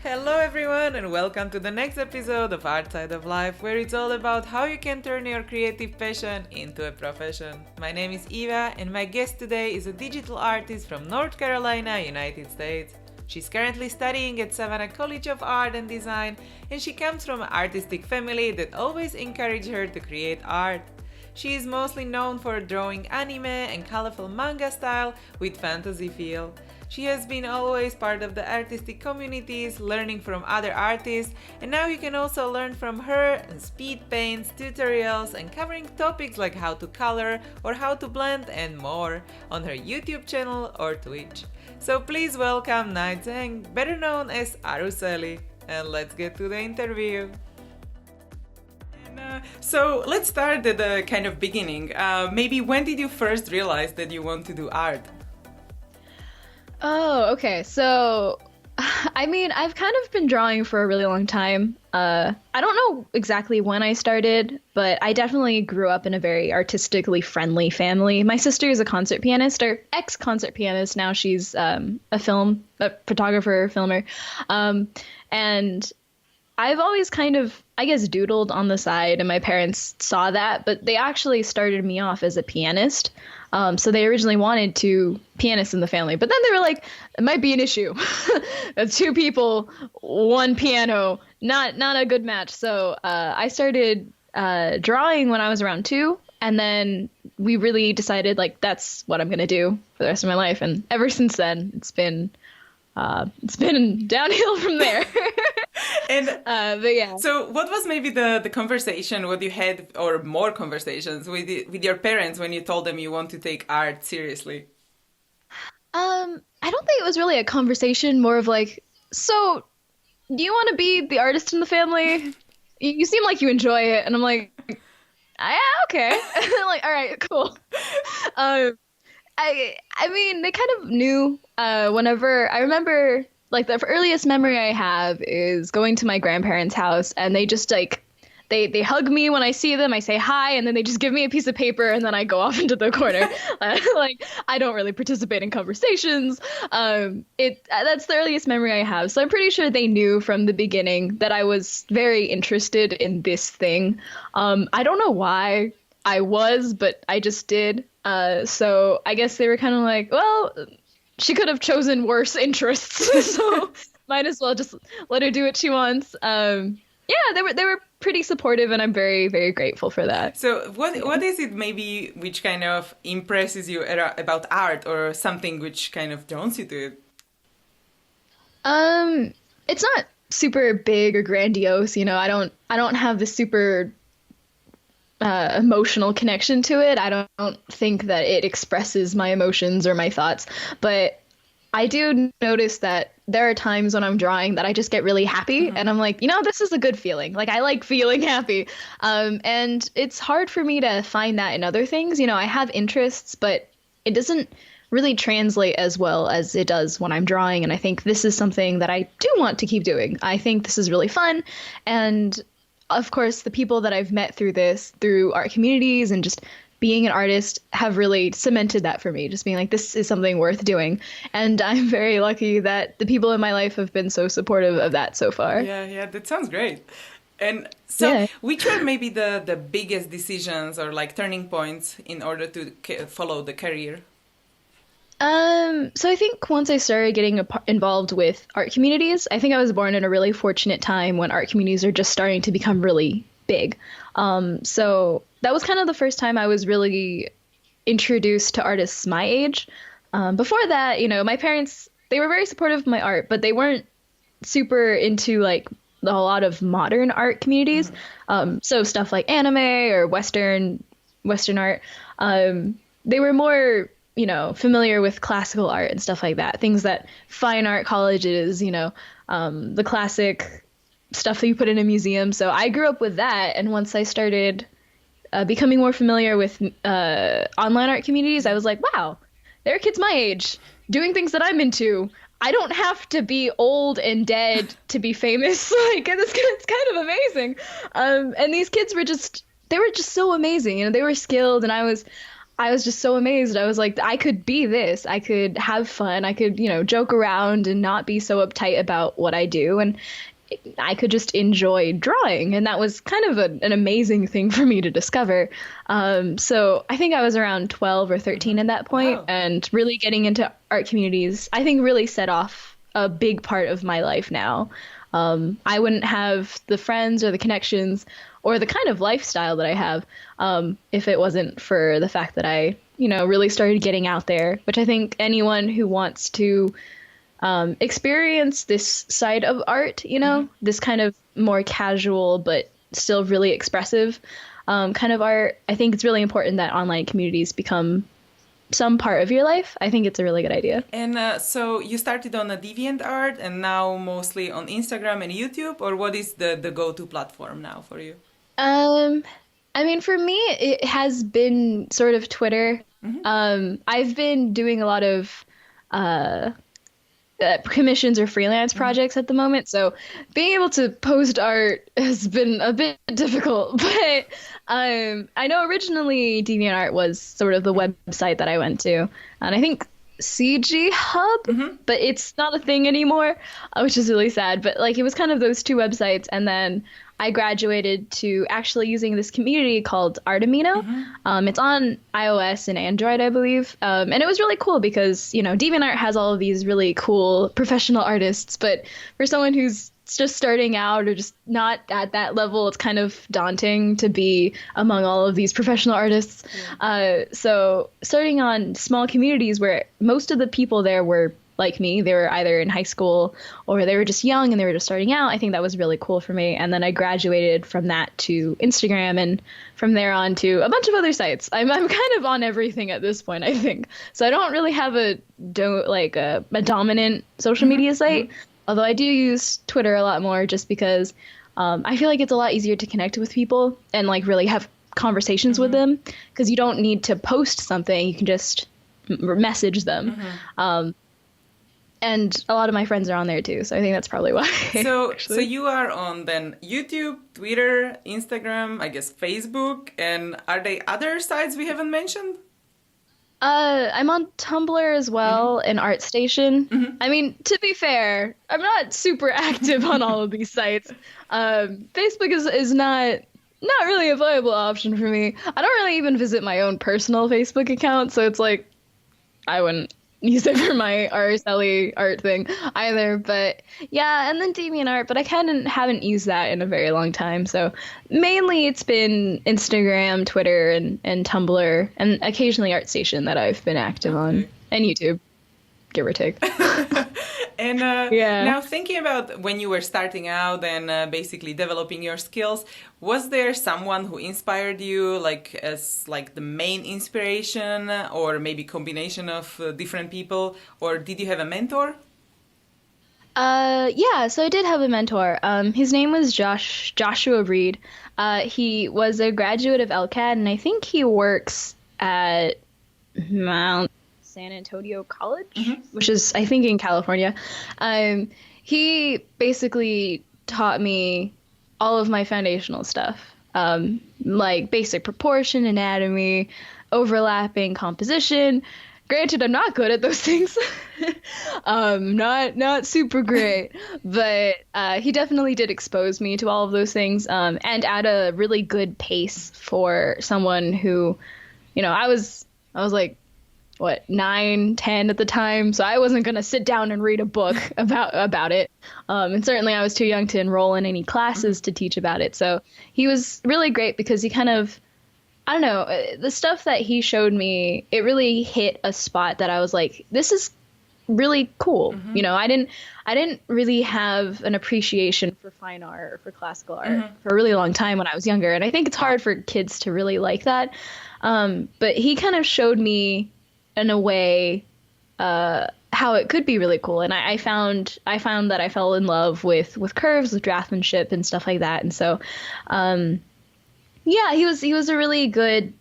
Hello, everyone, and welcome to the next episode of Art Side of Life, where it's all about how you can turn your creative passion into a profession. My name is Eva, and my guest today is a digital artist from North Carolina, United States. She's currently studying at Savannah College of Art and Design, and she comes from an artistic family that always encouraged her to create art. She is mostly known for drawing anime and colorful manga style with fantasy feel. She has been always part of the artistic communities, learning from other artists, and now you can also learn from her and speed paints, tutorials, and covering topics like how to color or how to blend and more on her YouTube channel or Twitch. So please welcome Knight Zhang, better known as Arucelli, and let's get to the interview. So let's start at the kind of beginning. Maybe when did you first realize that you want to do art? Oh, okay. So, I've kind of been drawing for a really long time. I don't know exactly when I started, but I definitely grew up in a very artistically friendly family. My sister is a concert pianist, or ex-concert pianist. Now she's a photographer, filmer. And I've always kind of, I guess, doodled on the side, and my parents saw that, but they actually started me off as a pianist. So they originally wanted two pianists in the family, but then they were like, it might be an issue. Two people, one piano, not a good match. So I started drawing when I was around 2, and then we really decided, like, that's what I'm going to do for the rest of my life. And ever since then, it's been downhill from there. And but yeah. So what was maybe the conversation, what you had, or more conversations with your parents when you told them you want to take art seriously? I don't think it was really a conversation, more of like, so do you want to be the artist in the family? You seem like you enjoy it. And I'm like, yeah, okay. Like, all right, cool. I mean, they kind of knew whenever I remember, like, the earliest memory I have is going to my grandparents' house, and they just like they hug me when I see them. I say hi, and then they just give me a piece of paper, and then I go off into the corner. Like, I don't really participate in conversations. That's the earliest memory I have. So I'm pretty sure they knew from the beginning that I was very interested in this thing. I don't know why I was, but I just did. So I guess they were kind of like, well, she could have chosen worse interests, so might as well just let her do what she wants. Yeah, they were pretty supportive, and I'm very, very grateful for that. So what is it maybe which kind of impresses you about art, or something which kind of draws you to it? It's not super big or grandiose, you know. I don't have the super emotional connection to it. I don't think that it expresses my emotions or my thoughts, but I do notice that there are times when I'm drawing that I just get really happy, and I'm like, this is a good feeling. Like, I like feeling happy. And it's hard for me to find that in other things. I have interests, but it doesn't really translate as well as it does when I'm drawing. And I think this is something that I do want to keep doing. I think this is really fun. And of course, the people that I've met through art communities and just being an artist have really cemented that for me, just being like, this is something worth doing. And I'm very lucky that the people in my life have been so supportive of that so far. Yeah, that sounds great. And so which were maybe the biggest decisions or like turning points in order to follow the career? So I think once I started getting involved with art communities, I think I was born in a really fortunate time when art communities are just starting to become really big. So that was kind of the first time I was really introduced to artists my age. Before that, my parents, they were very supportive of my art, but they weren't super into like a lot of modern art communities. So stuff like anime or Western art. They were more familiar with classical art and stuff like that. Things that fine art colleges, the classic stuff that you put in a museum. So I grew up with that. And once I started becoming more familiar with online art communities, I was like, wow, there are kids my age doing things that I'm into. I don't have to be old and dead to be famous. Like, it's kind of amazing. And these kids were just so amazing. They were skilled, and I I was just so amazed. I was like, I could be this. I could have fun. I could, joke around and not be so uptight about what I do. And I could just enjoy drawing. And that was kind of an amazing thing for me to discover. So I think I was around 12 or 13 at that point, Wow. and really getting into art communities, I think really set off a big part of my life now. I wouldn't have the friends or the connections or the kind of lifestyle that I have if it wasn't for the fact that I, really started getting out there, which I think anyone who wants to experience this side of art, this kind of more casual but still really expressive kind of art, I think it's really important that online communities become some part of your life. I think it's a really good idea. And so you started on a DeviantArt and now mostly on Instagram and YouTube, or what is the go-to platform now for you? Um, I mean, for me, it has been sort of Twitter. I've been doing a lot of uh, commissions or freelance projects at the moment, so being able to post art has been a bit difficult. But I know originally DeviantArt was sort of the website that I went to, and I think CG Hub, but it's not a thing anymore, which is really sad. But like, it was kind of those two websites, and then I graduated to actually using this community called Artemino. It's on iOS and Android, I believe. And it was really cool because, DeviantArt has all of these really cool professional artists, but for someone who's just starting out or just not at that level, it's kind of daunting to be among all of these professional artists. So starting on small communities where most of the people there were like me, they were either in high school or they were just young and they were just starting out. I think that was really cool for me. And then I graduated from that to Instagram, and from there on to a bunch of other sites. I'm kind of on everything at this point, I think. So I don't really have a dominant social media site, although I do use Twitter a lot more just because I feel like it's a lot easier to connect with people and like really have conversations with them, because you don't need to post something. You can just message them. And a lot of my friends are on there too, so I think that's probably why. So you are on then YouTube, Twitter, Instagram, I guess Facebook, and are there other sites we haven't mentioned? I'm on Tumblr as well, and ArtStation. I mean, to be fair, I'm not super active on all of these sites. Facebook is not really a viable option for me. I don't really even visit my own personal Facebook account, so it's like I wouldn't use it for my Arucelli art thing either. But yeah, and then DeviantArt, but I kind of haven't used that in a very long time. So mainly it's been Instagram, Twitter, and Tumblr, and occasionally ArtStation that I've been active on, and YouTube, give or take. And Yeah. now thinking about when you were starting out and basically developing your skills, was there someone who inspired you, like as like the main inspiration, or maybe combination of different people, or did you have a mentor? Yeah, so I did have a mentor. His name was Joshua Reed. He was a graduate of LCAD, and I think he works at Mount San Antonio College, which is, I think, in California. He basically taught me all of my foundational stuff, like basic proportion, anatomy, overlapping, composition. Granted, I'm not good at those things. Not super great, but he definitely did expose me to all of those things, and at a really good pace for someone who, I was like, what, 9, 10 at the time, so I wasn't gonna sit down and read a book about it, and certainly I was too young to enroll in any classes to teach about it. So he was really great because he kind of, I don't know, the stuff that he showed me, it really hit a spot that I was like, this is really cool. I didn't really have an appreciation for fine art or for classical art for a really long time when I was younger, and I think it's hard for kids to really like that. But he kind of showed me in a way how it could be really cool, and I found that I fell in love with curves, with draftsmanship and stuff like that. And so yeah, he was a really good,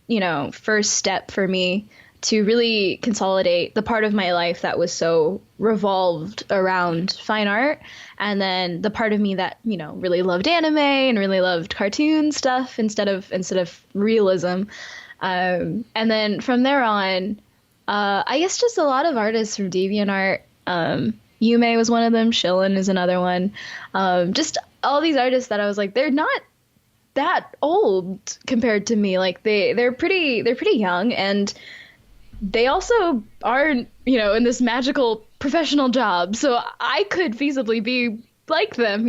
first step for me to really consolidate the part of my life that was so revolved around fine art, and then the part of me that, really loved anime and really loved cartoon stuff instead of realism. And then from there on, I guess just a lot of artists from DeviantArt. Yume was one of them. Shillin is another one. Just all these artists that I was like, they're not that old compared to me. Like they're pretty young, and they also are, in this magical professional job. So I could feasibly be like them,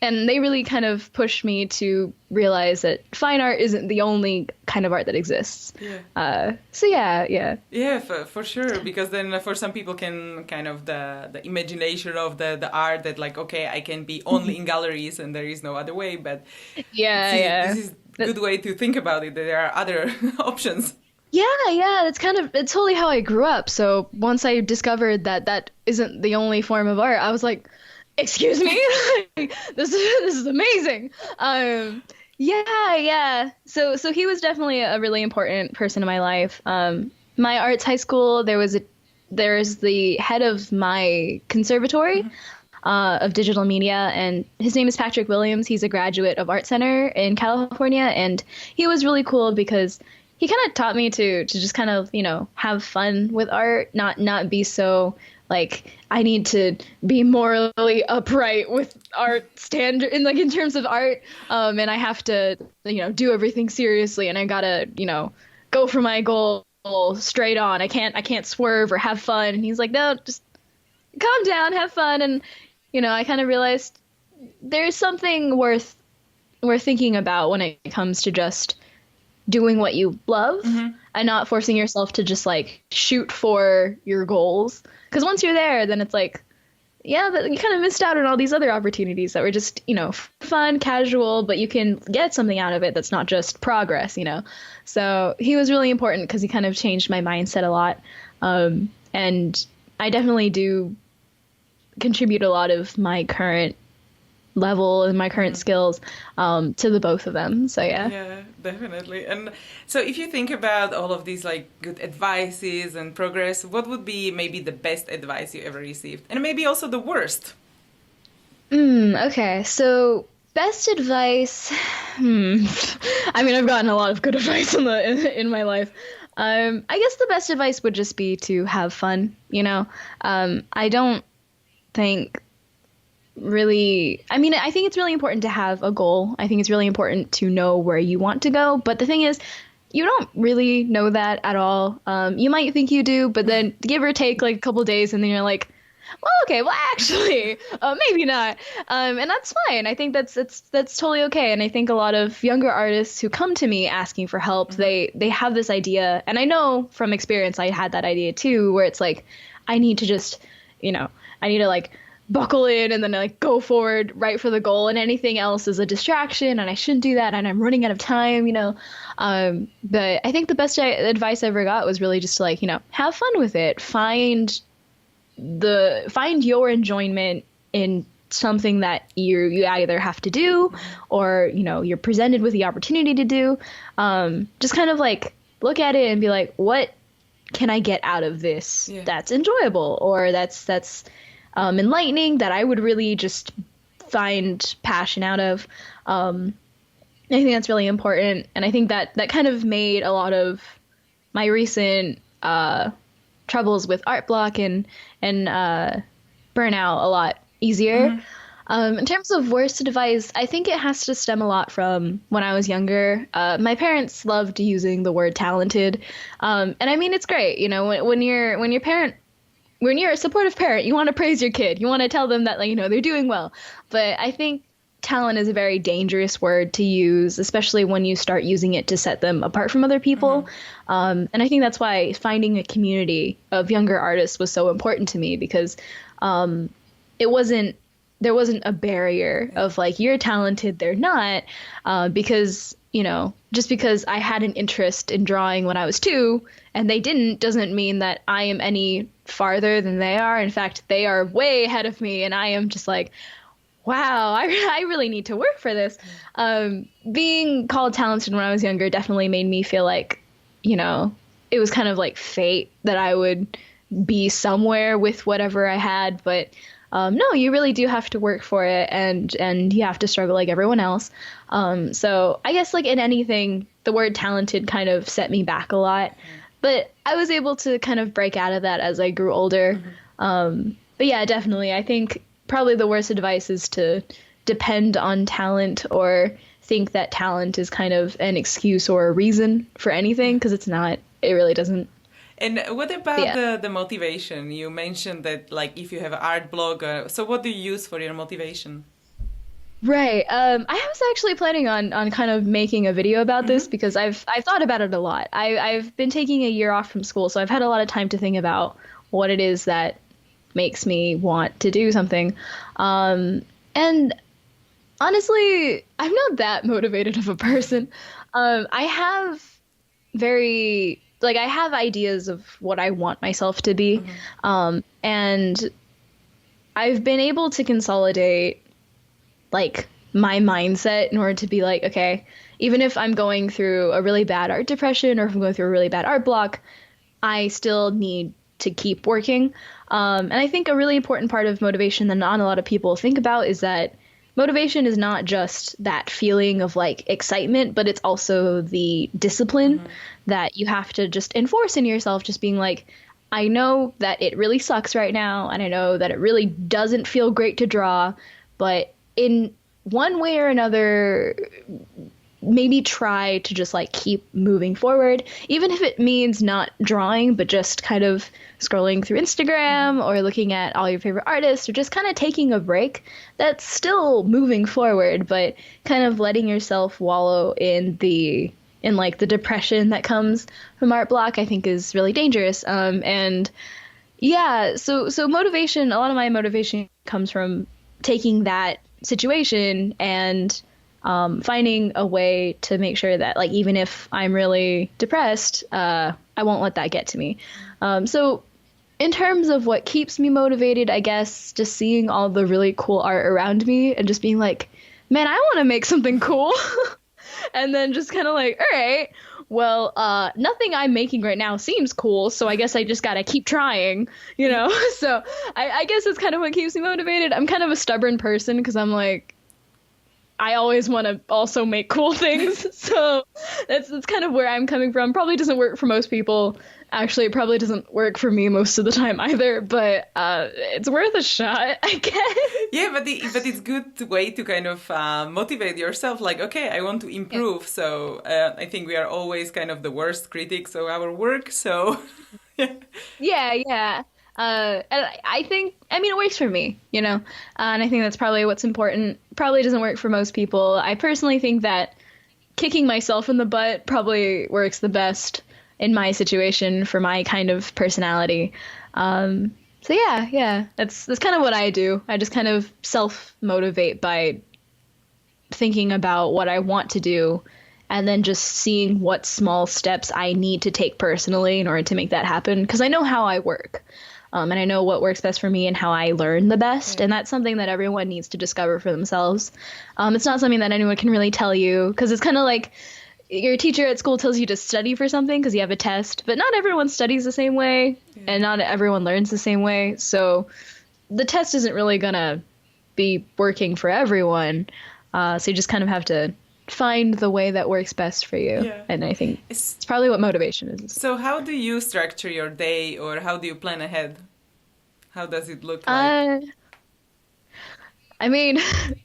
and they really kind of pushed me to realize that fine art isn't the only kind of art that exists. So yeah. Yeah, for sure. Because then for some people can kind of the imagination of the art that like, okay, I can be only in galleries and there is no other way. But this is a good way to think about it, that there are other options. Yeah, it's totally how I grew up. So once I discovered that that isn't the only form of art, I was like, excuse me? This is amazing. Yeah. So he was definitely a really important person in my life. My arts high school, there's the head of my conservatory of digital media, and his name is Patrick Williams. He's a graduate of Art Center in California, and he was really cool because he kind of taught me to just kind of, have fun with art, not be so like I need to be morally upright with art standard in terms of art, and I have to do everything seriously, and I gotta go for my goal straight on. I can't swerve or have fun. And he's like, no, just calm down, have fun. And I kind of realized there's something worth thinking about when it comes to just doing what you love and not forcing yourself to just like shoot for your goals. Because once you're there, then it's like, yeah, you kind of missed out on all these other opportunities that were just, fun, casual, but you can get something out of it that's not just progress, So he was really important because he kind of changed my mindset a lot. And I definitely do contribute a lot of my current level and my current skills to the both of them. So yeah, definitely. And so if you think about all of these like good advices and progress, what would be maybe the best advice you ever received, and maybe also the worst? Okay, so best advice. I mean, I've gotten a lot of good advice in my life. I guess the best advice would just be to have fun. I don't think really, I mean, I think it's really important to have a goal. I think it's really important to know where you want to go. But the thing is, you don't really know that at all. You might think you do, but then give or take like a couple days, and then you're like, well, okay, well, actually, maybe not. And that's fine. I think that's totally okay. And I think a lot of younger artists who come to me asking for help, they have this idea. And I know from experience, I had that idea too, where it's like, I need to just, I need to like buckle in and then like go forward right for the goal, and anything else is a distraction, and I shouldn't do that, and I'm running out of time, but I think the best advice I ever got was really just to like, have fun with it, find your enjoyment in something that you either have to do or you're presented with the opportunity to do. Just kind of like look at it and be like, what can I get out of this that's enjoyable, or that's enlightening, that I would really just find passion out of. I think that's really important, and I think that kind of made a lot of my recent troubles with art block and burnout a lot easier. In terms of worst advice, I think it has to stem a lot from when I was younger. My parents loved using the word talented, and I mean, it's great, when you're a supportive parent, you want to praise your kid. You want to tell them that, like, they're doing well. But I think talent is a very dangerous word to use, especially when you start using it to set them apart from other people. And I think that's why finding a community of younger artists was so important to me, because there wasn't a barrier of like, you're talented, they're not, because just because I had an interest in drawing when I was 2 and they didn't, doesn't mean that I am any farther than they are. In fact, they are way ahead of me, and I am just like, wow, I really need to work for this. Being called talented when I was younger definitely made me feel like, it was kind of like fate that I would be somewhere with whatever I had. But no, you really do have to work for it, and you have to struggle like everyone else. So I guess like in anything, the word talented kind of set me back a lot. But I was able to kind of break out of that as I grew older. But yeah, definitely. I think probably the worst advice is to depend on talent or think that talent is kind of an excuse or a reason for anything, because it's not. It really doesn't. And what about Yeah. the motivation? You mentioned that like if you have an art blog, so what do you use for your motivation? Right. I was actually planning on kind of making a video about this because I've thought about it a lot. I've been taking a year off from school, so I've had a lot of time to think about what it is that makes me want to do something. And honestly, I'm not that motivated of a person. I have I have ideas of what I want myself to be. And I've been able to consolidate like my mindset in order to be like, okay, even if I'm going through a really bad art depression or if I'm going through a really bad art block, I still need to keep working. And I think a really important part of motivation that not a lot of people think about is that motivation is not just that feeling of like excitement, but it's also the discipline that you have to just enforce in yourself, just being like, I know that it really sucks right now, and I know that it really doesn't feel great to draw, but in one way or another, maybe try to just like keep moving forward, even if it means not drawing, but just kind of scrolling through Instagram or looking at all your favorite artists or just kind of taking a break. That's still moving forward, but kind of letting yourself wallow in like the depression that comes from art block, I think is really dangerous. And yeah, so motivation, a lot of my motivation comes from taking that situation and finding a way to make sure that like even if I'm really depressed, I won't let that get to me. So in terms of what keeps me motivated, I guess just seeing all the really cool art around me and just being like, man, I want to make something cool. And then just kind of like, all right, well, nothing I'm making right now seems cool, so I guess I just gotta keep trying, you know? So I guess it's kind of what keeps me motivated. I'm kind of a stubborn person because I'm like, I always want to also make cool things. So that's kind of where I'm coming from. Probably doesn't work for most people. Actually, it probably doesn't work for me most of the time either, but it's worth a shot, I guess. Yeah, but it's good way to kind of motivate yourself. Like, okay, I want to improve. So I think we are always kind of the worst critics of our work. So yeah. Yeah, yeah. And I think, I mean, it works for me, you know, and I think that's probably what's important. Probably doesn't work for most people. I personally think that kicking myself in the butt probably works the best in my situation for my kind of personality. So yeah, that's kind of what I do. I just kind of self-motivate by thinking about what I want to do and then just seeing what small steps I need to take personally in order to make that happen. Because I know how I work. And I know what works best for me and how I learn the best. And that's something that everyone needs to discover for themselves. It's not something that anyone can really tell you, because it's kind of like your teacher at school tells you to study for something because you have a test, but not everyone studies the same way and not everyone learns the same way. So the test isn't really going to be working for everyone. So you just kind of have to find the way that works best for you. Yeah. And I think it's probably what motivation is. So how do you structure your day, or how do you plan ahead? How does it look like? I mean,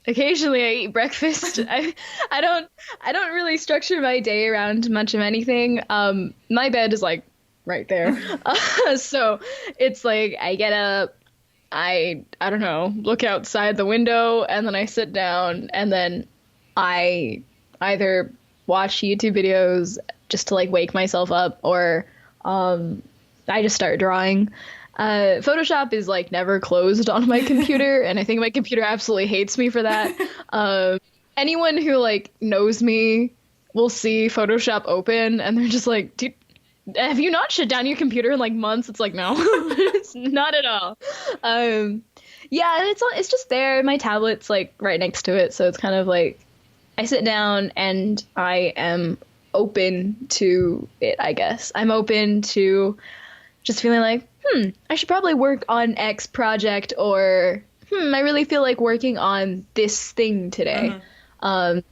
occasionally I eat breakfast. I don't really structure my day around much of anything. My bed is like right there. So it's like I get up, I don't know, look outside the window, and then I sit down, and then I either watch YouTube videos just to like wake myself up, or I just start drawing. Photoshop is like never closed on my computer, and I think my computer absolutely hates me for that. Anyone who like knows me will see Photoshop open, and they're just like, "Dude, have you not shut down your computer in like months?" It's like, no, it's not at all. Yeah, and it's just there. My tablet's like right next to it, so it's kind of like I sit down and I am open to it, I guess. I'm open to just feeling like, I should probably work on X project, or I really feel like working on this thing today. Mm-hmm. Um,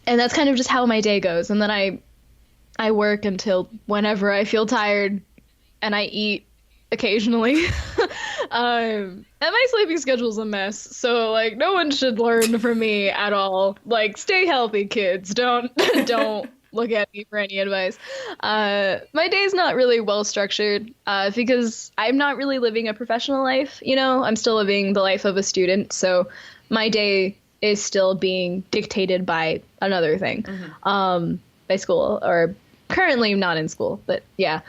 and that's kind of just how my day goes. And then I work until whenever I feel tired, and I eat occasionally. And my sleeping schedule's a mess, so like no one should learn from me at all. Like, stay healthy, kids. Don't don't look at me for any advice. My day's not really well structured, because I'm not really living a professional life. I'm still living the life of a student, so my day is still being dictated by another thing, by school, or currently not in school, but yeah.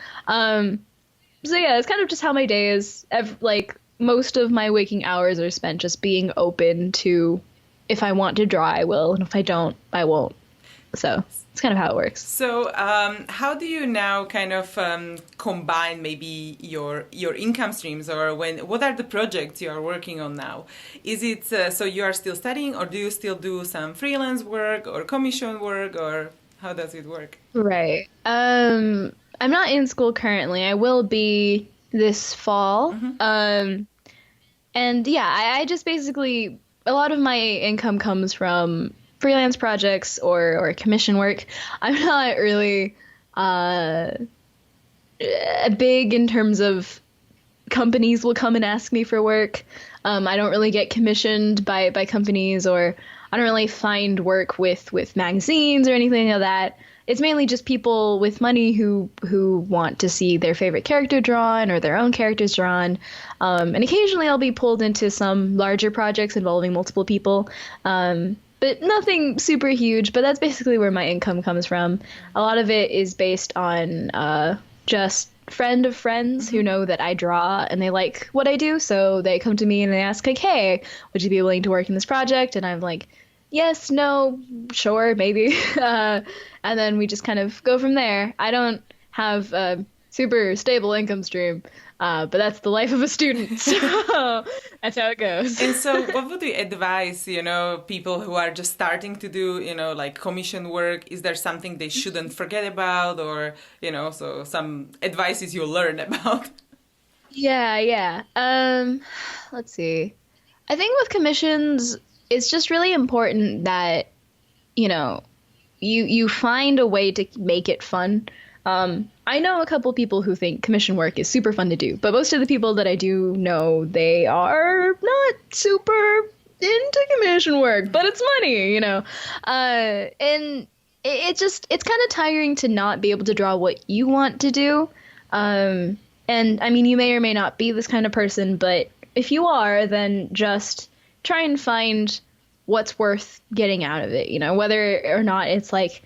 So yeah, it's kind of just how my day is. Like, most of my waking hours are spent just being open to, if I want to draw, I will, and if I don't, I won't. So it's kind of how it works. So, how do you now kind of combine maybe your income streams, or what are the projects you are working on now? Is it so you are still studying, or do you still do some freelance work or commission work, or how does it work? Right. I'm not in school currently. I will be this fall. And yeah, I just basically, a lot of my income comes from freelance projects or commission work. I'm not really big in terms of companies will come and ask me for work. I don't really get commissioned by companies, or I don't really find work with magazines or anything like that. It's mainly just people with money who want to see their favorite character drawn or their own characters drawn. And occasionally I'll be pulled into some larger projects involving multiple people. But nothing super huge, but that's basically where my income comes from. A lot of it is based on just friend of friends who know that I draw and they like what I do. So they come to me and they ask, like, hey, would you be willing to work in this project? And I'm like, yes, no, sure, maybe. And then we just kind of go from there. I don't have a super stable income stream, but that's the life of a student. So that's how it goes. And so what would you advise, people who are just starting to do, like commission work? Is there something they shouldn't forget about, or, so some advices you learn about? Yeah. Let's see. I think with commissions, it's just really important that, you find a way to make it fun. I know a couple people who think commission work is super fun to do, but most of the people that I do know, they are not super into commission work, but it's money, and it's kind of tiring to not be able to draw what you want to do. And I mean, you may or may not be this kind of person, but if you are, then just try and find what's worth getting out of it, whether or not it's like,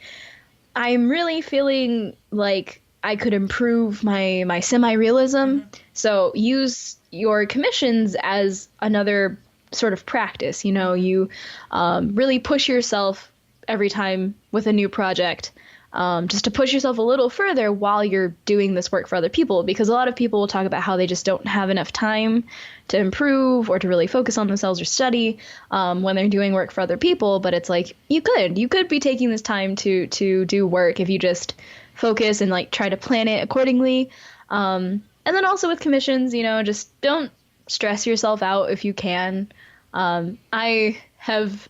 I'm really feeling like I could improve my semi-realism. So use your commissions as another sort of practice. You really push yourself every time with a new project, just to push yourself a little further while you're doing this work for other people. Because a lot of people will talk about how they just don't have enough time to improve or to really focus on themselves or study when they're doing work for other people. But it's like, you could be taking this time to do work if you just focus and like try to plan it accordingly. And then also with commissions, just don't stress yourself out if you can. I have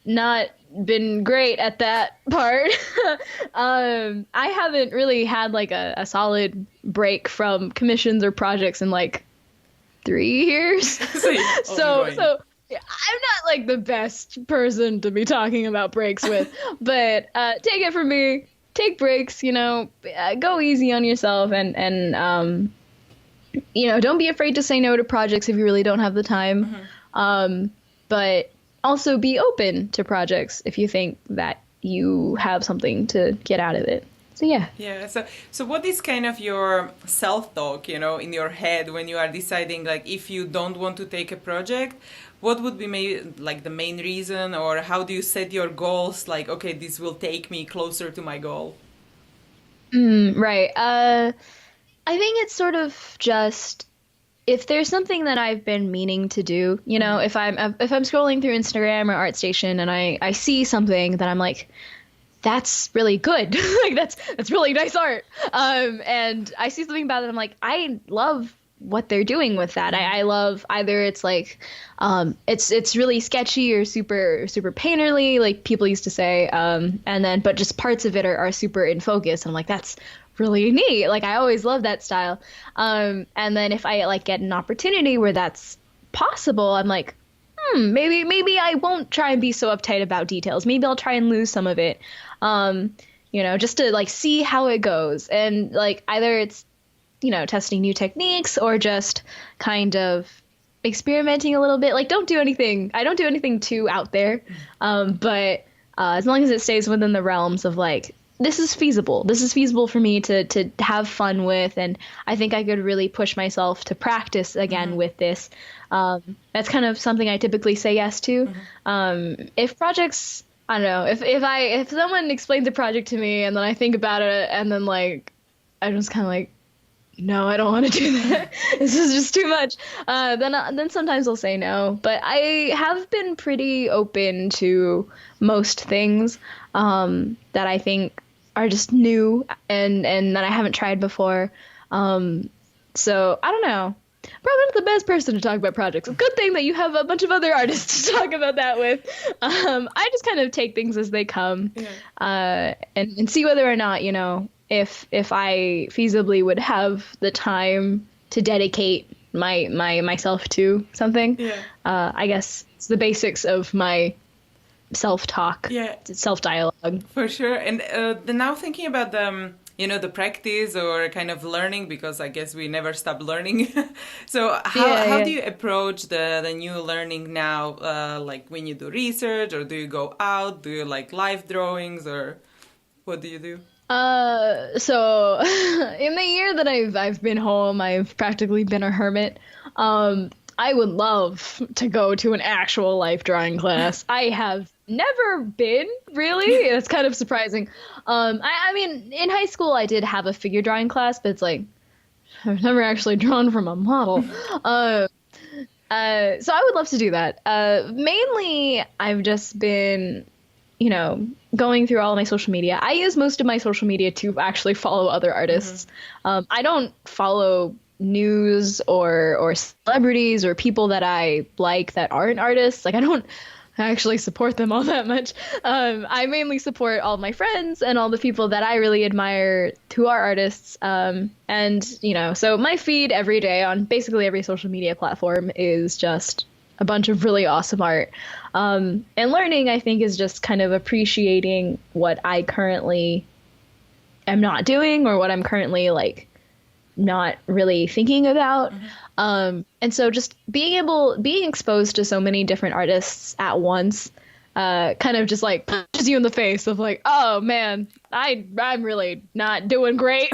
not been great at that part. I haven't really had like a solid break from commissions or projects in like 3 years. So yeah, I'm not like the best person to be talking about breaks with, but take it from me, take breaks, go easy on yourself, and don't be afraid to say no to projects if you really don't have the time. But also be open to projects if you think that you have something to get out of it. So yeah. Yeah. So what is kind of your self-talk, in your head when you are deciding, like, if you don't want to take a project, what would be maybe like the main reason, or how do you set your goals? Like, okay, this will take me closer to my goal. Right. I think it's sort of just, if there's something that I've been meaning to do, if I'm scrolling through Instagram or ArtStation and I see something that I'm like, that's really good. Like that's really nice art. And I see something about it, I'm like, I love what they're doing with that. I love either it's like it's really sketchy or super painterly, like people used to say, and then but just parts of it are super in focus. And I'm like, that's really neat. Like I always love that style. And then if I like get an opportunity where that's possible, I'm like, maybe I won't try and be so uptight about details. Maybe I'll try and lose some of it. Just to like see how it goes. And like either it's, testing new techniques or just kind of experimenting a little bit. Like I don't do anything too out there. But as long as it stays within the realms of like, this is feasible. This is feasible for me to have fun with. And I think I could really push myself to practice again with this. That's kind of something I typically say yes to. If projects, I don't know, if someone explains a project to me and then I think about it and then like, I'm just kind of like, no, I don't want to do that. This is just too much. Then sometimes I'll say no. But I have been pretty open to most things that I think are just new and that I haven't tried before. So I don't know. Probably not the best person to talk about projects. Good thing that you have a bunch of other artists to talk about that with. I just kind of take things as they come, and see whether or not, if I feasibly would have the time to dedicate myself to something. I guess it's the basics of my self-talk, self-dialogue. For sure. And now thinking about the practice or kind of learning, because I guess we never stop learning. So how do you approach the new learning now? Like when you do research, or do you go out? Do you like live drawings, or what do you do? So in the year that I've been home, I've practically been a hermit. I would love to go to an actual life drawing class. I have never been, really. It's kind of surprising. I mean, in high school, I did have a figure drawing class, but it's like, I've never actually drawn from a model. So I would love to do that. Mainly, I've just been, going through all of my social media. I use most of my social media to actually follow other artists. I don't follow news or celebrities or people that I like that aren't artists. Like I don't actually support them all that much. I mainly support all my friends and all the people that I really admire who are artists. So my feed every day on basically every social media platform is just a bunch of really awesome art. And learning, I think, is just kind of appreciating what I currently am not doing or what I'm currently like not really thinking about. And so just being exposed to so many different artists at once kind of just like punches you in the face of like, oh man, I'm really not doing great.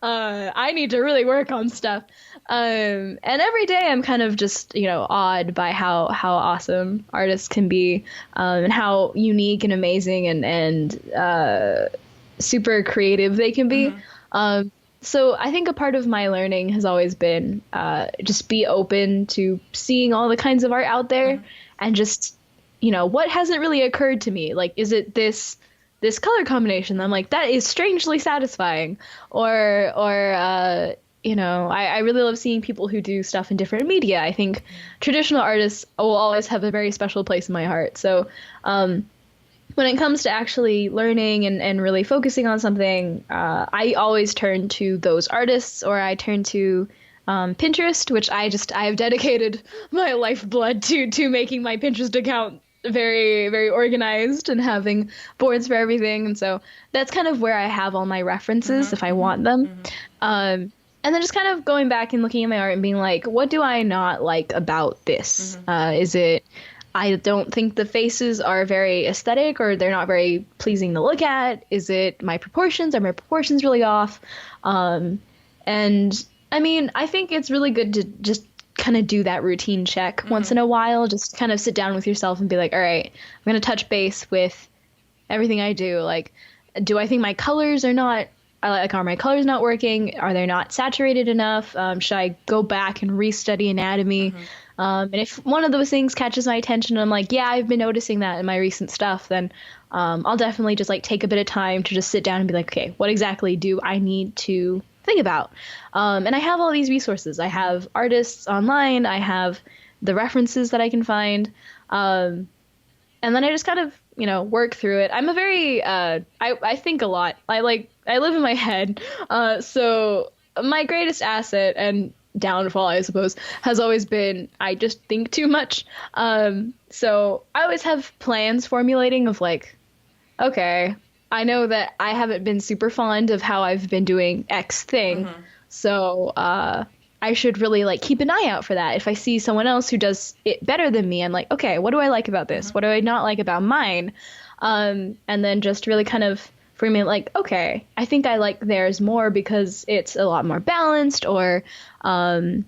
I need to really work on stuff. And every day I'm kind of just, awed by how awesome artists can be, and how unique and amazing and super creative they can be. So I think a part of my learning has always been just be open to seeing all the kinds of art out there and just, what hasn't really occurred to me? Like, is it this color combination? I'm like, that is strangely satisfying. Or I really love seeing people who do stuff in different media. I think traditional artists will always have a very special place in my heart. So when it comes to actually learning and really focusing on something, I always turn to those artists, or I turn to Pinterest, which I have dedicated my lifeblood to making my Pinterest account very, very organized and having boards for everything. And so that's kind of where I have all my references if I want them. And then just kind of going back and looking at my art and being like, what do I not like about this? Is it, I don't think the faces are very aesthetic, or they're not very pleasing to look at? Is it my proportions? Are my proportions really off? And I mean, I think it's really good to just kind of do that routine check once in a while. Just kind of sit down with yourself and be like, all right, I'm going to touch base with everything I do. Like, do I think my colors are not, are my colors not working? Are they not saturated enough? Should I go back and restudy anatomy? And if one of those things catches my attention and I'm like, yeah, I've been noticing that in my recent stuff, then I'll definitely just like take a bit of time to just sit down and be like, okay, what exactly do I need to think about. And I have all these resources. I have artists online. I have the references that I can find. And then I just kind of, work through it. I'm a very, I think a lot. I live in my head. So my greatest asset and downfall, I suppose, has always been I just think too much. So I always have plans formulating of like, okay, I know that I haven't been super fond of how I've been doing X thing. So, I should really like keep an eye out for that. If I see someone else who does it better than me, I'm like, okay, what do I like about this? What do I not like about mine? And then just really kind of formulate like, okay, I think I like theirs more because it's a lot more balanced, or I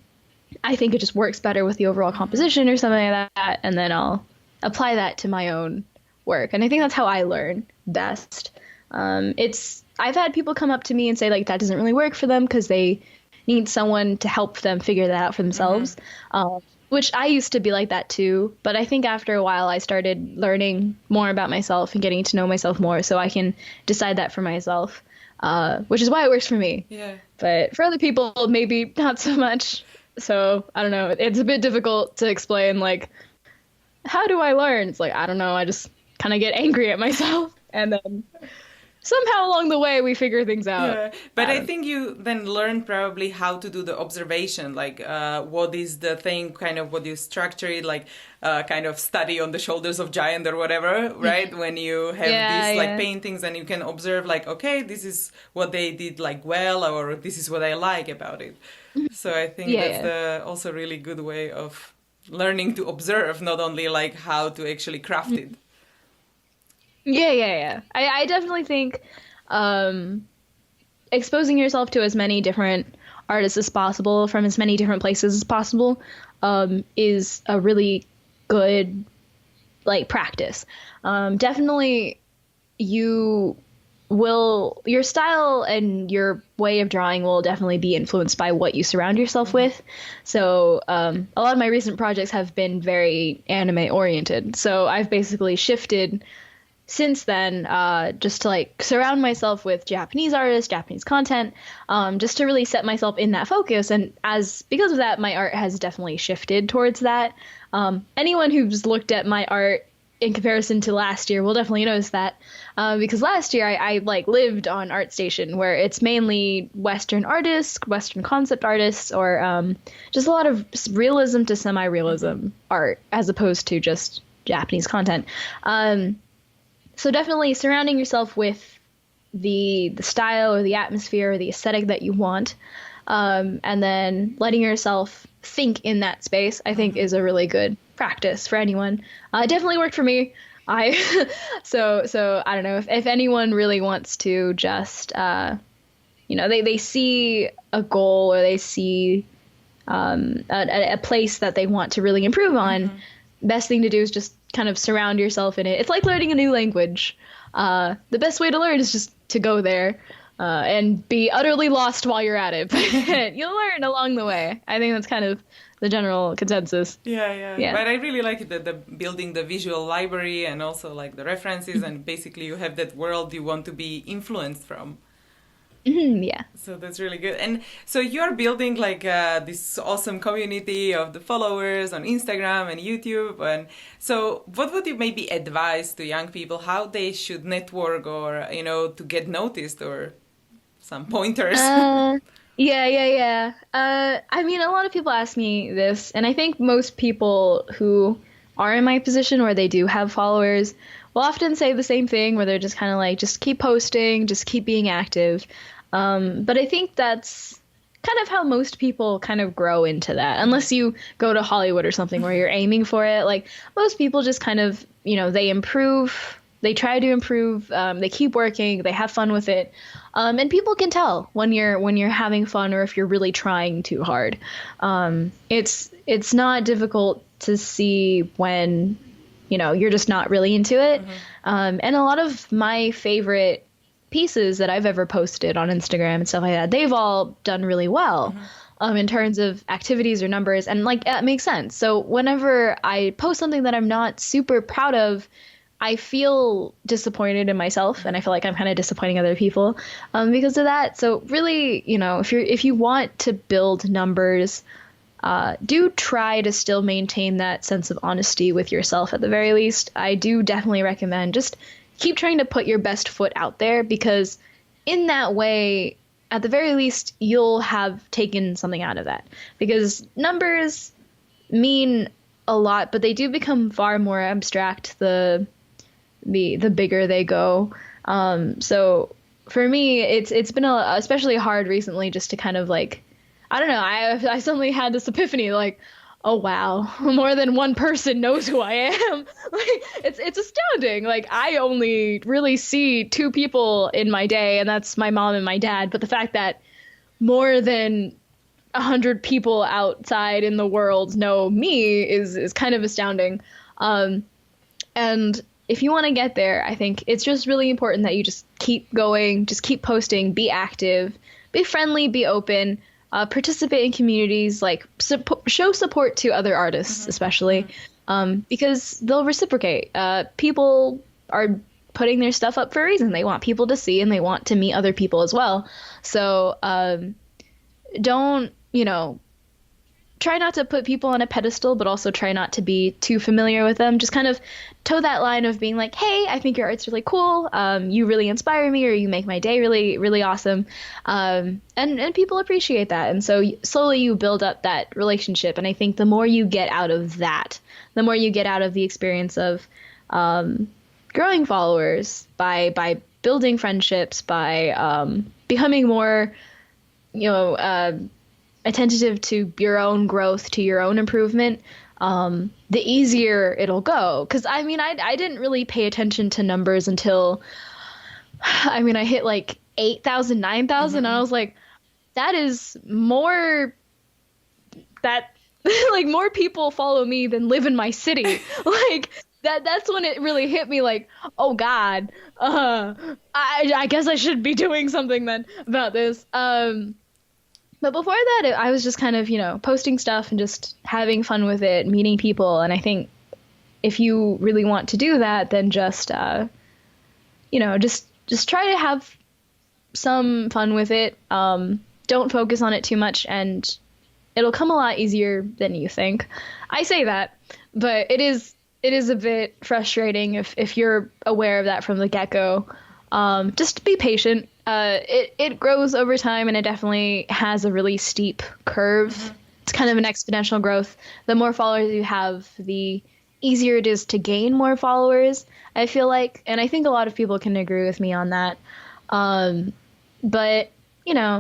think it just works better with the overall composition or something like that. And then I'll apply that to my own work. And I think that's how I learn best. I've had people come up to me and say like that doesn't really work for them because they need someone to help them figure that out for themselves, which I used to be like that too. But I think after a while I started learning more about myself and getting to know myself more so I can decide that for myself, which is why it works for me. Yeah. But for other people, maybe not so much. So I don't know. It's a bit difficult to explain, like, how do I learn? It's like, I don't know. I just kind of get angry at myself. And then somehow along the way we figure things out. Yeah. But I think you then learn probably how to do the observation, like what is the thing, kind of what you structure it, like kind of study on the shoulders of giant or whatever, right? When you have these like paintings and you can observe like, okay, this is what they did like well, or this is what I like about it. So I think that's also a really good way of learning to observe, not only like how to actually craft it. Yeah. I definitely think exposing yourself to as many different artists as possible from as many different places as possible is a really good like practice. Definitely your style and your way of drawing will definitely be influenced by what you surround yourself with. So a lot of my recent projects have been very anime oriented. So I've basically shifted since then, just to like surround myself with Japanese artists, Japanese content, just to really set myself in that focus. And because of that, my art has definitely shifted towards that. Anyone who's looked at my art in comparison to last year will definitely notice that, because last year I like lived on ArtStation, where it's mainly Western artists, Western concept artists, or just a lot of realism to semi-realism art, as opposed to just Japanese content. So definitely surrounding yourself with the style or the atmosphere or the aesthetic that you want, and then letting yourself think in that space, I think is a really good practice for anyone. It definitely worked for me. So I don't know if anyone really wants to just, they see a goal, or they see a place that they want to really improve on. Best thing to do is just kind of surround yourself in it. It's like learning a new language. The best way to learn is just to go there and be utterly lost while you're at it. But you'll learn along the way. I think that's kind of the general consensus. Yeah. But I really like it, the building the visual library and also like the references, and basically you have that world you want to be influenced from. Yeah. So that's really good. And so you're building like this awesome community of the followers on Instagram and YouTube. And so what would you maybe advise to young people how they should network, or, to get noticed, or some pointers? Yeah. I mean, a lot of people ask me this, and I think most people who are in my position where they do have followers will often say the same thing, where they're just kind of like, just keep posting, just keep being active. But I think that's kind of how most people kind of grow into that, unless you go to Hollywood or something where you're aiming for it. Like most people just kind of, they improve, they try to improve, they keep working, they have fun with it. And people can tell when you're having fun, or if you're really trying too hard. It's not difficult to see when, you're just not really into it. And a lot of my favorite pieces that I've ever posted on Instagram and stuff like that, they've all done really well in terms of activities or numbers, and like that makes sense. So whenever I post something that I'm not super proud of, I feel disappointed in myself, and I feel like I'm kind of disappointing other people because of that. So really, if you want to build numbers, do try to still maintain that sense of honesty with yourself at the very least. I do definitely recommend just keep trying to put your best foot out there, because in that way, at the very least, you'll have taken something out of that. Because numbers mean a lot, but they do become far more abstract the bigger they go. So for me, it's been especially hard recently just to kind of like, I don't know, I suddenly had this epiphany like, oh wow, more than one person knows who I am. Like it's astounding. Like I only really see two people in my day, and that's my mom and my dad. But the fact that more than 100 people outside in the world know me is kind of astounding. And if you want to get there, I think it's just really important that you just keep going, just keep posting, be active, be friendly, be open, participate in communities, like show support to other artists, especially, because they'll reciprocate. People are putting their stuff up for a reason. They want people to see, and they want to meet other people as well. So don't, try not to put people on a pedestal, but also try not to be too familiar with them. Just kind of toe that line of being like, hey, I think your art's really cool. You really inspire me, or you make my day really, really awesome. And people appreciate that. And so slowly you build up that relationship. And I think the more you get out of that, the more you get out of the experience of growing followers by building friendships, by becoming more, attentive to your own growth, to your own improvement, the easier it'll go. Because I mean, I didn't really pay attention to numbers until, I hit like 8,000, 9,000, and I was like, that is more, that like more people follow me than live in my city. Like that's when it really hit me, like, oh God, I guess I should be doing something then about this. But before that, I was just kind of, posting stuff and just having fun with it, meeting people. And I think if you really want to do that, then just try to have some fun with it. Don't focus on it too much, and it'll come a lot easier than you think. I say that, but it is a bit frustrating if you're aware of that from the get-go. Just be patient. It grows over time, and it definitely has a really steep curve. It's kind of an exponential growth. The more followers you have, the easier it is to gain more followers, I feel like. And I think a lot of people can agree with me on that. But,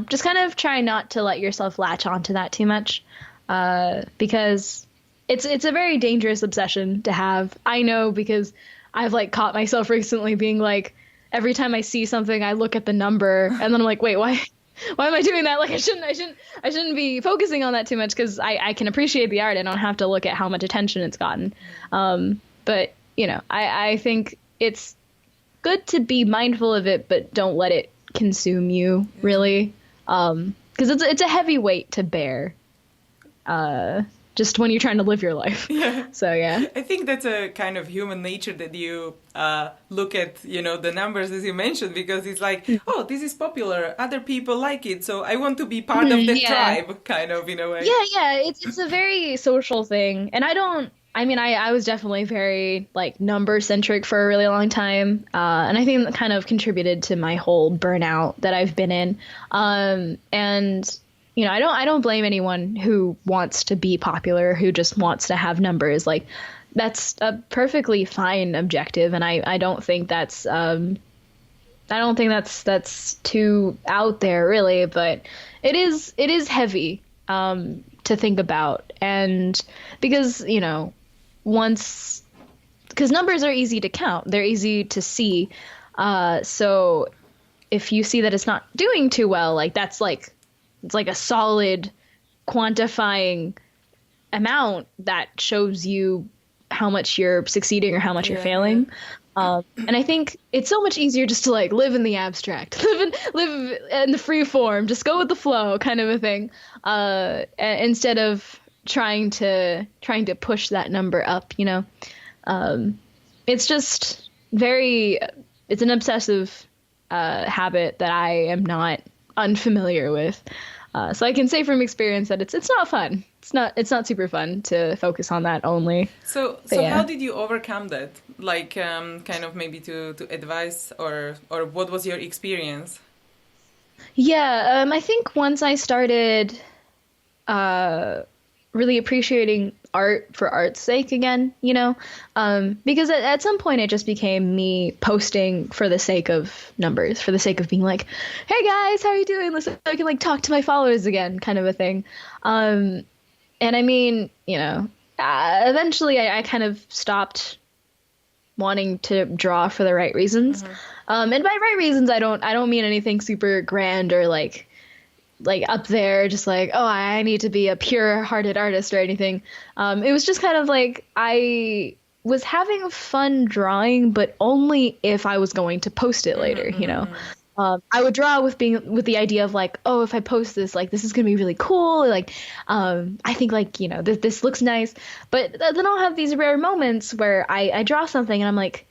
just kind of try not to let yourself latch onto that too much, because it's a very dangerous obsession to have. I know, because I've like caught myself recently being like, every time I see something, I look at the number, and then I'm like, wait, why am I doing that? Like, I shouldn't be focusing on that too much, because I can appreciate the art. I don't have to look at how much attention it's gotten. But I think it's good to be mindful of it, but don't let it consume you, really, because it's a heavy weight to bear. Just when you're trying to live your life. Yeah. So, yeah. I think that's a kind of human nature that you look at, the numbers, as you mentioned, because it's like, oh, this is popular. Other people like it. So I want to be part of the tribe, kind of, in a way. Yeah. It's a very social thing. And I was definitely very, like, number-centric for a really long time. And I think that kind of contributed to my whole burnout that I've been in. And I don't blame anyone who wants to be popular, who just wants to have numbers. Like, that's a perfectly fine objective, and I don't think that's too out there, really. But it is heavy to think about, and because because numbers are easy to count, they're easy to see. So if you see that it's not doing too well, like that's like. It's like a solid quantifying amount that shows you how much you're succeeding or how much you're failing. And I think it's so much easier just to like live in the abstract, live in the free form, just go with the flow kind of a thing, instead of trying to push that number up. It's just very, it's an obsessive habit that I am not unfamiliar with. So I can say from experience that it's not fun. It's not super fun to focus on that only. So how did you overcome that? Like, kind of maybe to advise, or what was your experience? Yeah, I think once I started uh, really appreciating art for art's sake again, because at some point it just became me posting for the sake of numbers, for the sake of being like, hey guys, how are you doing? Listen, I can like talk to my followers again, kind of a thing. And I mean, eventually I kind of stopped wanting to draw for the right reasons. And by right reasons, I don't mean anything super grand or like up there, just like, oh, I need to be a pure-hearted artist or anything. It was just kind of like I was having fun drawing, but only if I was going to post it later, I would draw with the idea of like, oh, if I post this, like this is gonna be really cool. Like, I think like this looks nice. But then I'll have these rare moments where I draw something and I'm like,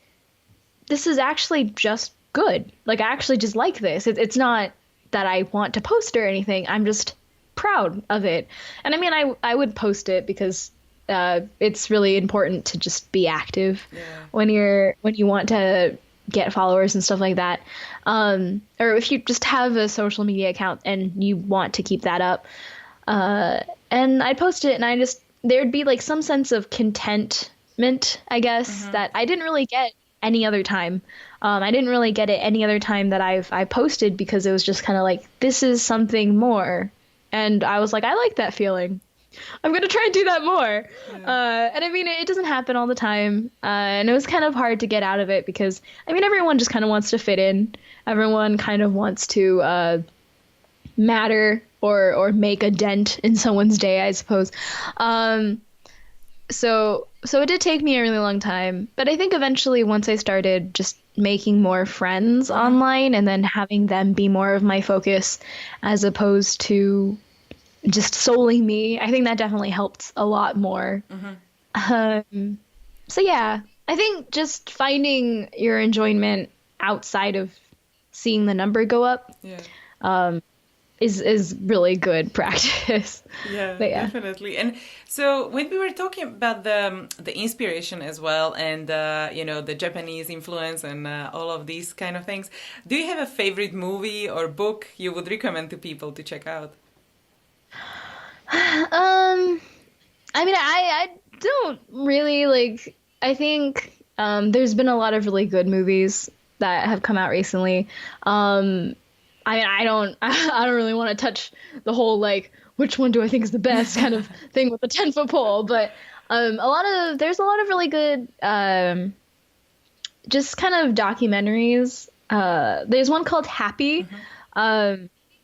this is actually just good. Like I actually just like this. It's not that I want to post or anything. I'm just proud of it. And I mean, I would post it because it's really important to just be active when you want to get followers and stuff like that. Or if you just have a social media account and you want to keep that up. And I'd post it and there'd be like some sense of contentment, I guess, that I didn't really get any other time. I didn't really get it any other time that I posted because it was just kind of like, this is something more. And I was like, I like that feeling. I'm going to try and do that more. And I mean, it doesn't happen all the time. And it was kind of hard to get out of it because, I mean, everyone just kind of wants to fit in. Everyone kind of wants to matter or make a dent in someone's day, I suppose. So it did take me a really long time, but I think eventually once I started just making more friends online and then having them be more of my focus as opposed to just solely me, I think that definitely helped a lot more. So yeah, I think just finding your enjoyment outside of seeing the number go up is really good practice. Yeah, definitely. And so when we were talking about the inspiration as well, and the Japanese influence and all of these kind of things, do you have a favorite movie or book you would recommend to people to check out? I mean, I don't really like. I think there's been a lot of really good movies that have come out recently. I mean, I don't really want to touch the whole like which one do I think is the best kind of thing with the 10-foot pole, but there's a lot of really good just kind of documentaries. There's one called Happy.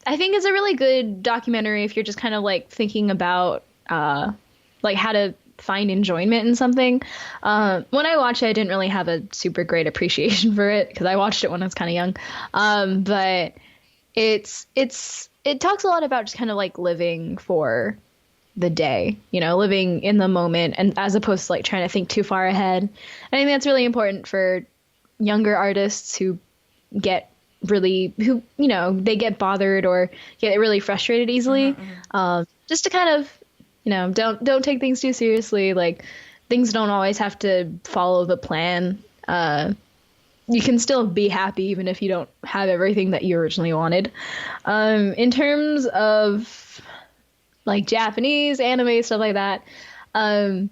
I think it's a really good documentary if you're just kind of like thinking about like how to find enjoyment in something. When I watched it, I didn't really have a super great appreciation for it because I watched it when I was kind of young. But it talks a lot about just kind of like living for the day, living in the moment, and as opposed to like trying to think too far ahead. I think that's really important for younger artists who get they get bothered or get really frustrated easily. Just to kind of, don't take things too seriously. Like things don't always have to follow the plan. You can still be happy even if you don't have everything that you originally wanted. In terms of like Japanese anime, stuff like that, I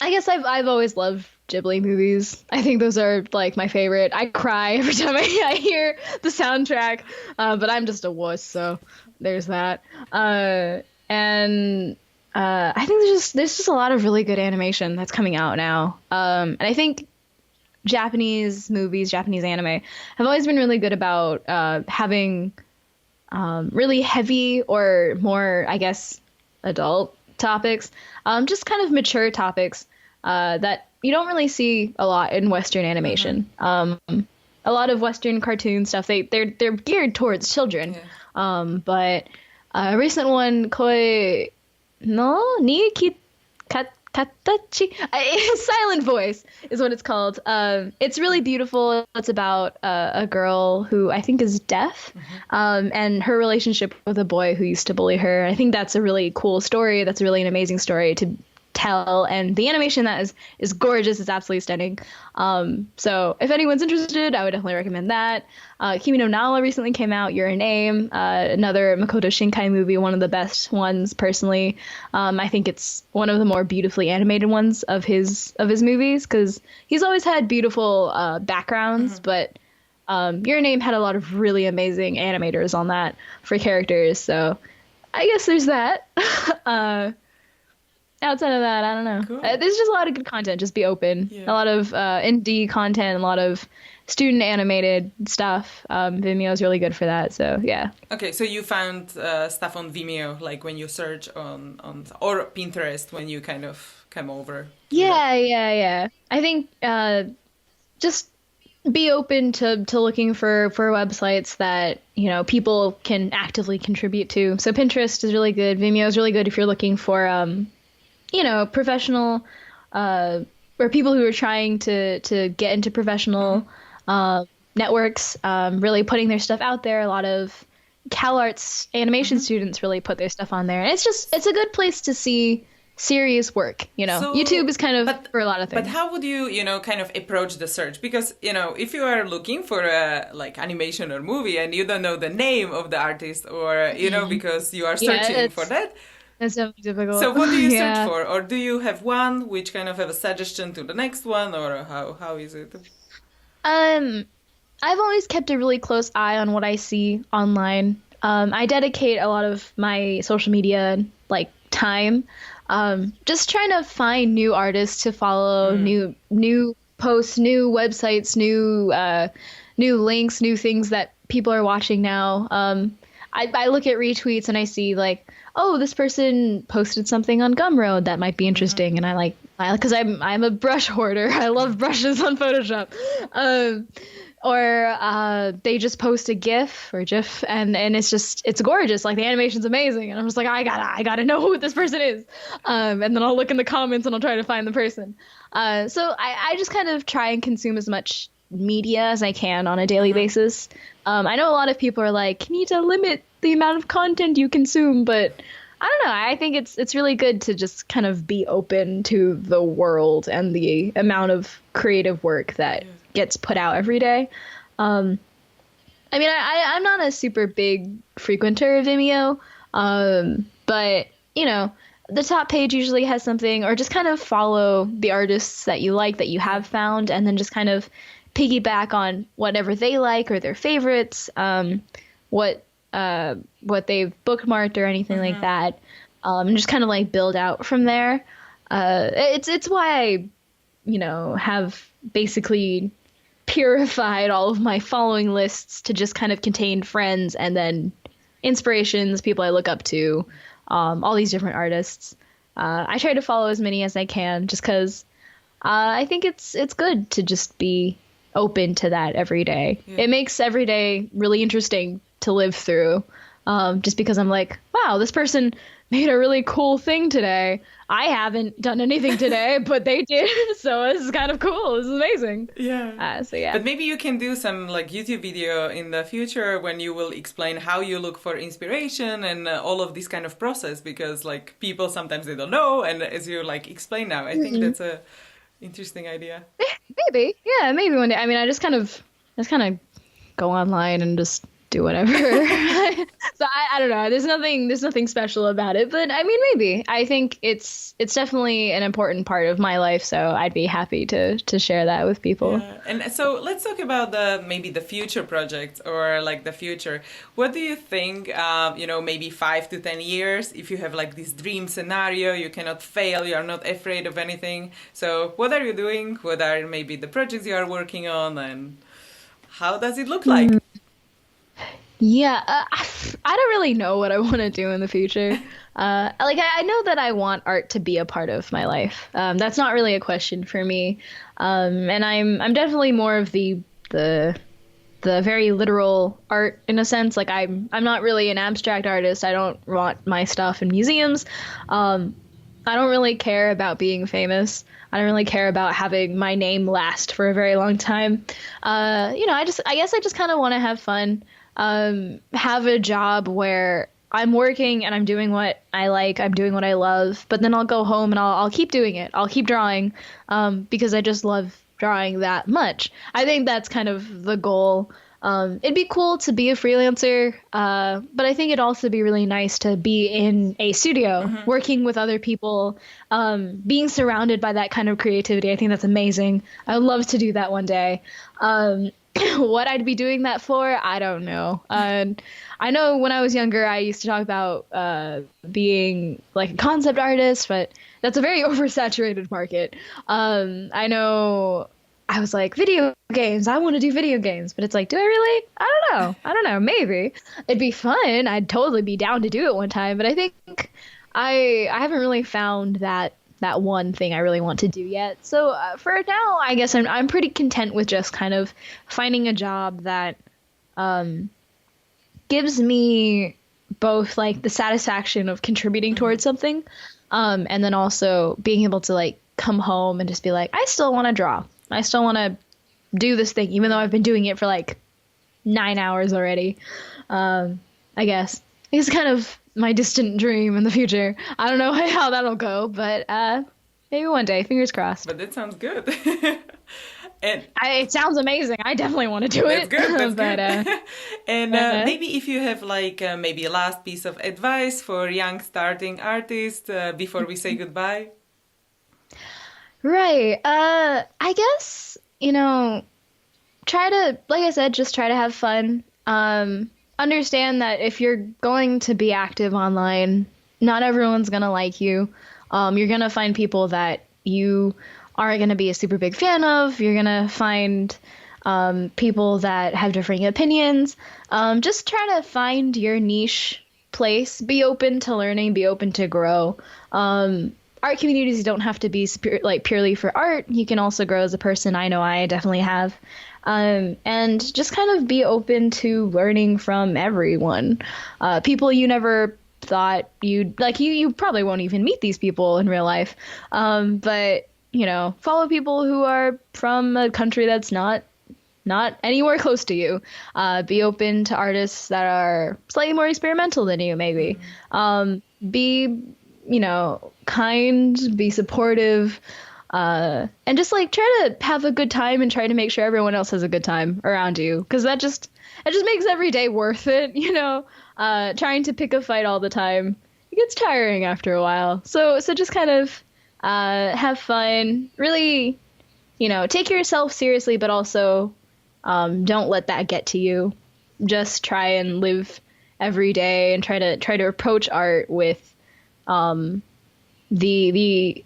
guess I've always loved Ghibli movies. I think those are like my favorite. I cry every time I hear the soundtrack, but I'm just a wuss, so there's that. And I think there's just a lot of really good animation that's coming out now. And I think Japanese movies, Japanese anime have always been really good about having really heavy or more, I guess, adult topics, just kind of mature topics that you don't really see a lot in Western animation. A lot of Western cartoon stuff, they're geared towards children. But a recent one, Koi no ni Tatachi. Silent Voice is what it's called. It's really beautiful. It's about a girl who I think is deaf, and her relationship with a boy who used to bully her. I think that's a really cool story. That's really an amazing story to tell, and the animation that is gorgeous. It's absolutely stunning. So if anyone's interested, I would definitely recommend that. Kimi no Na wa recently came out. Your Name, another Makoto Shinkai movie, one of the best ones personally. I think it's one of the more beautifully animated ones of his movies, because he's always had beautiful backgrounds, but Your Name had a lot of really amazing animators on that for characters. So I guess there's that. Outside of that, I don't know. Cool. There's just a lot of good content. Just be open. Yeah. A lot of indie content, a lot of student animated stuff. Vimeo is really good for that. So yeah. Okay, so you found stuff on Vimeo, like when you search on or Pinterest when you kind of come over. Yeah. I think just be open to looking for websites that, you know, people can actively contribute to. So Pinterest is really good. Vimeo is really good if you're looking for you know, professional or people who are trying to get into professional networks, really putting their stuff out there. A lot of CalArts animation students really put their stuff on there. And it's a good place to see serious work, you know. So, YouTube is kind of for a lot of things. But how would you, you know, kind of approach the search? Because, you know, if you are looking for a like animation or movie and you don't know the name of the artist, or, you know, because you are searching for that, it's definitely difficult. so what do you search for? Or do you have one which kind of have a suggestion to the next one, or how is it? I've always kept a really close eye on what I see online. I dedicate a lot of my social media like time just trying to find new artists to follow, new posts, new websites, new links, new things that people are watching now. I look at retweets and I see like, oh, this person posted something on Gumroad that might be interesting, and I because I'm a brush hoarder. I love brushes on Photoshop. Or they just post a GIF or GIF, and it's gorgeous. Like the animation's amazing, and I'm just like, I gotta know who this person is. And then I'll look in the comments and I'll try to find the person. So I just kind of try and consume as much media as I can on a daily basis. I know a lot of people are like, you need to limit the amount of content you consume, but I don't know. I think it's really good to just kind of be open to the world and the amount of creative work that gets put out every day. I mean, I'm not a super big frequenter of Vimeo, but, you know, the top page usually has something, or just kind of follow the artists that you like, that you have found, and then just kind of piggyback on whatever they like or their favorites, what they've bookmarked or anything like that, and just kind of like build out from there. It's why I, you know, have basically purified all of my following lists to just kind of contain friends and then inspirations, people I look up to, all these different artists. I try to follow as many as I can, just because I think it's good to just be open to that every day. It makes every day really interesting to live through, just because I'm like, wow, this person made a really cool thing today. I haven't done anything today, but they did, so this is kind of cool. This is amazing. Yeah. So yeah. But maybe you can do some like YouTube video in the future when you will explain how you look for inspiration and all of this kind of process, because like people sometimes they don't know, and as you like explain now, I think that's a interesting idea. Maybe one day. I mean, I just kind of go online and just do whatever. So I don't know. There's nothing special about it, but I mean, maybe. I think it's definitely an important part of my life, so I'd be happy to share that with people. Yeah. And so let's talk about maybe the future projects, or like the future. What do you think, you know, maybe 5 to 10 years, if you have like this dream scenario, you cannot fail, you are not afraid of anything. So what are you doing? What are maybe the projects you are working on, and how does it look like? Yeah, I don't really know what I want to do in the future. Like I know that I want art to be a part of my life. That's not really a question for me. And I'm definitely more of the very literal art in a sense. Like I'm not really an abstract artist. I don't want my stuff in museums. I don't really care about being famous. I don't really care about having my name last for a very long time. I guess I just kind of want to have fun, have a job where I'm working and I'm doing what I like, I'm doing what I love, but then I'll go home and I'll keep doing it. I'll keep drawing, because I just love drawing that much. I think that's kind of the goal. It'd be cool to be a freelancer, but I think it'd also be really nice to be in a studio, working with other people, being surrounded by that kind of creativity. I think that's amazing. I would love to do that one day. What I'd be doing that for, I don't know. I know when I was younger, I used to talk about being like a concept artist, but that's a very oversaturated market. I know I was like, video games, I want to do video games, but it's like, do I really? I don't know. Maybe it'd be fun. I'd totally be down to do it one time, but I think I haven't really found that one thing I really want to do yet. So for now, I guess I'm pretty content with just kind of finding a job that gives me both like the satisfaction of contributing towards something, and then also being able to like come home and just be like, I still want to draw. I still want to do this thing, even though I've been doing it for like 9 hours already. I guess it's kind of my distant dream in the future. I don't know how that'll go, but maybe one day, fingers crossed. But that sounds good. It sounds amazing. I definitely want to do it. That's good. And maybe if you have like maybe a last piece of advice for young starting artists before we say goodbye. Right. I guess, try to, like I said, just try to have fun. Understand that if you're going to be active online, not everyone's going to like you. You're going to find people that you aren't going to be a super big fan of. You're going to find people that have differing opinions. Just try to find your niche place. Be open to learning. Be open to grow. Art communities don't have to be purely for art. You can also grow as a person. I know I definitely have. And just kind of be open to learning from everyone. People you never thought you'd like. You probably won't even meet these people in real life. But follow people who are from a country that's not anywhere close to you. Be open to artists that are slightly more experimental than you, maybe. Be kind, be supportive, and just like try to have a good time and try to make sure everyone else has a good time around you, because it just makes every day worth it. Trying to pick a fight all the time, it gets tiring after a while. So just kind of have fun, really, take yourself seriously, but also don't let that get to you. Just try and live every day and try to approach art with the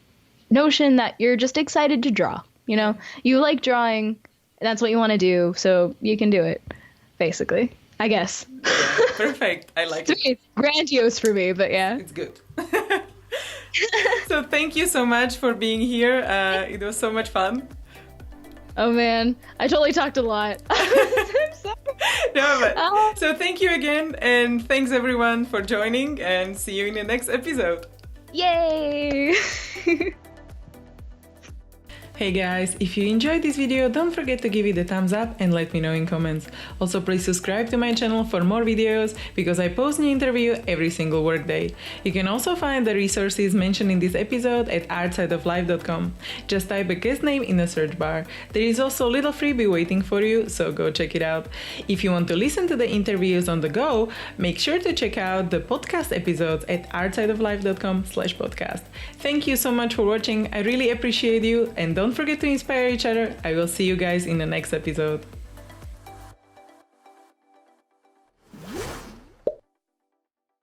notion that you're just excited to draw. You like drawing, and that's what you want to do, so you can do it, basically, I guess. Yeah, perfect. I like it. It's grandiose for me, but yeah. It's good. So thank you so much for being here. It was so much fun. Oh man, I totally talked a lot. I'm sorry. No, but so thank you again, and thanks everyone for joining, and see you in the next episode. Yay! Hey guys, if you enjoyed this video, don't forget to give it a thumbs up and let me know in comments. Also, please subscribe to my channel for more videos, because I post new interview every single workday. You can also find the resources mentioned in this episode at artsideoflife.com. Just type a guest name in the search bar. There is also a little freebie waiting for you, so go check it out. If you want to listen to the interviews on the go, make sure to check out the podcast episodes at artsideoflife.com/podcast. Thank you so much for watching. I really appreciate you, and don't forget to inspire each other. I will see you guys in the next episode.